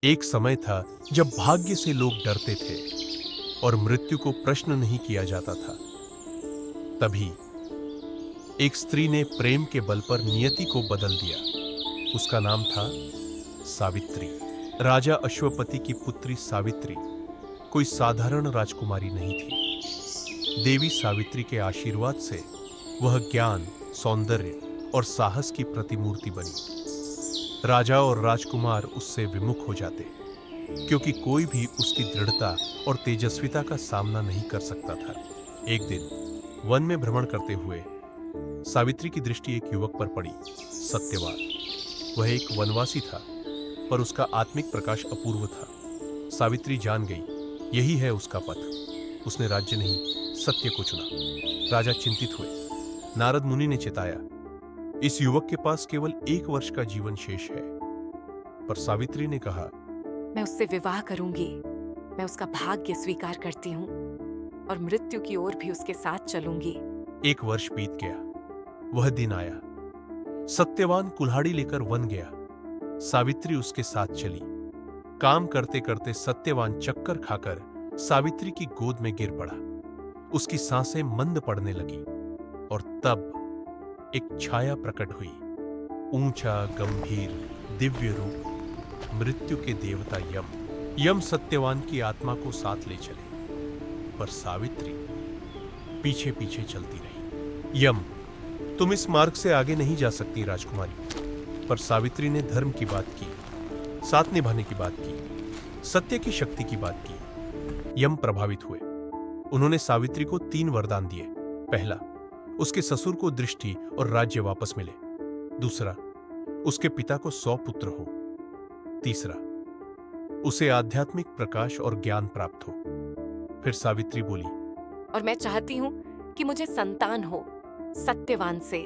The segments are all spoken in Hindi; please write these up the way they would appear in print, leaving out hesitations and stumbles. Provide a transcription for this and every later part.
एक समय था जब भाग्य से लोग डरते थे और मृत्यु को प्रश्न नहीं किया जाता था। तभी एक स्त्री ने प्रेम के बल पर नियति को बदल दिया। उसका नाम था सावित्री। राजा अश्वपति की पुत्री सावित्री कोई साधारण राजकुमारी नहीं थी। देवी सावित्री के आशीर्वाद से वह ज्ञान, सौंदर्य और साहस की प्रतिमूर्ति बनी। राजा और राजकुमार उससे विमुख हो जाते, क्योंकि कोई भी उसकी दृढ़ता और तेजस्विता का सामना नहीं कर सकता था। एक दिन वन में भ्रमण करते हुए सावित्री की दृष्टि एक युवक पर पड़ी, सत्यवान। वह एक वनवासी था, पर उसका आत्मिक प्रकाश अपूर्व था। सावित्री जान गई, यही है उसका पथ। उसने राज्य नहीं, सत्य को चुना। राजा चिंतित हुए। नारद मुनि ने चिताया, इस युवक के पास केवल 1 वर्ष का जीवन शेष है। पर सावित्री ने कहा, मैं उससे विवाह करूंगी। मैं उसका भाग्य स्वीकार करती हूँ और मृत्यु की ओर भी उसके साथ चलूंगी। 1 वर्ष बीत गया। वह दिन आया। सत्यवान कुल्हाड़ी लेकर वन गया। सावित्री उसके साथ चली। काम करते करते सत्यवान चक्कर खाकर सावित्री की गोद में गिर पड़ा। उसकी सांसें मंद पड़ने लगी और तब एक छाया प्रकट हुई। ऊंचा, गंभीर, दिव्य रूप, मृत्यु के देवता यम। यम सत्यवान की आत्मा को साथ ले चले, पर सावित्री पीछे पीछे चलती रही। यम, तुम इस मार्ग से आगे नहीं जा सकती राजकुमारी। पर सावित्री ने धर्म की बात की, साथ निभाने की बात की, सत्य की शक्ति की बात की। यम प्रभावित हुए। उन्होंने सावित्री को 3 वरदान दिए। पहला, उसके ससुर को दृष्टि और राज्य वापस मिले। दूसरा, उसके पिता को 100 पुत्र हो। तीसरा, उसे आध्यात्मिक प्रकाश और ज्ञान प्राप्त हो। फिर सावित्री बोली, और मैं चाहती हूँ कि मुझे संतान हो, सत्यवान से।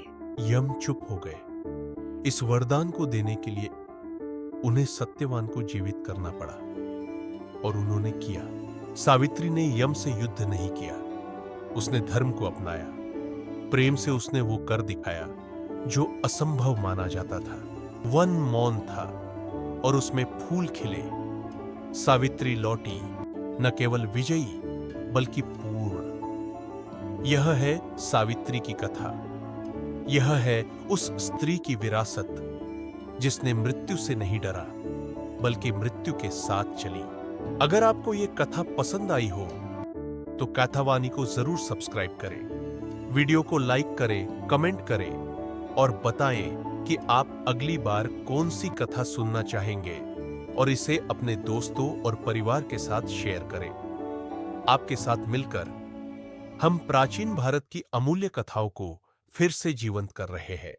यम चुप हो गए। इस वरदान को देने के लिए उन्हें सत्यवान को जीवित करना पड़ा, और उन्होंने किया। सावित्री ने यम से युद्ध नहीं किया। उसने धर्म को अपनाया। प्रेम से उसने वो कर दिखाया जो असंभव माना जाता था। वन मौन था और उसमें फूल खिले। सावित्री लौटी, न केवल विजयी बल्कि पूर्ण। यह है सावित्री की कथा। यह है उस स्त्री की विरासत जिसने मृत्यु से नहीं डरा, बल्कि मृत्यु के साथ चली। अगर आपको यह कथा पसंद आई हो तो कथावानी को जरूर सब्सक्राइब करें, वीडियो को लाइक करें, कमेंट करें और बताएं कि आप अगली बार कौन सी कथा सुनना चाहेंगे, और इसे अपने दोस्तों और परिवार के साथ शेयर करें। आपके साथ मिलकर हम प्राचीन भारत की अमूल्य कथाओं को फिर से जीवंत कर रहे हैं।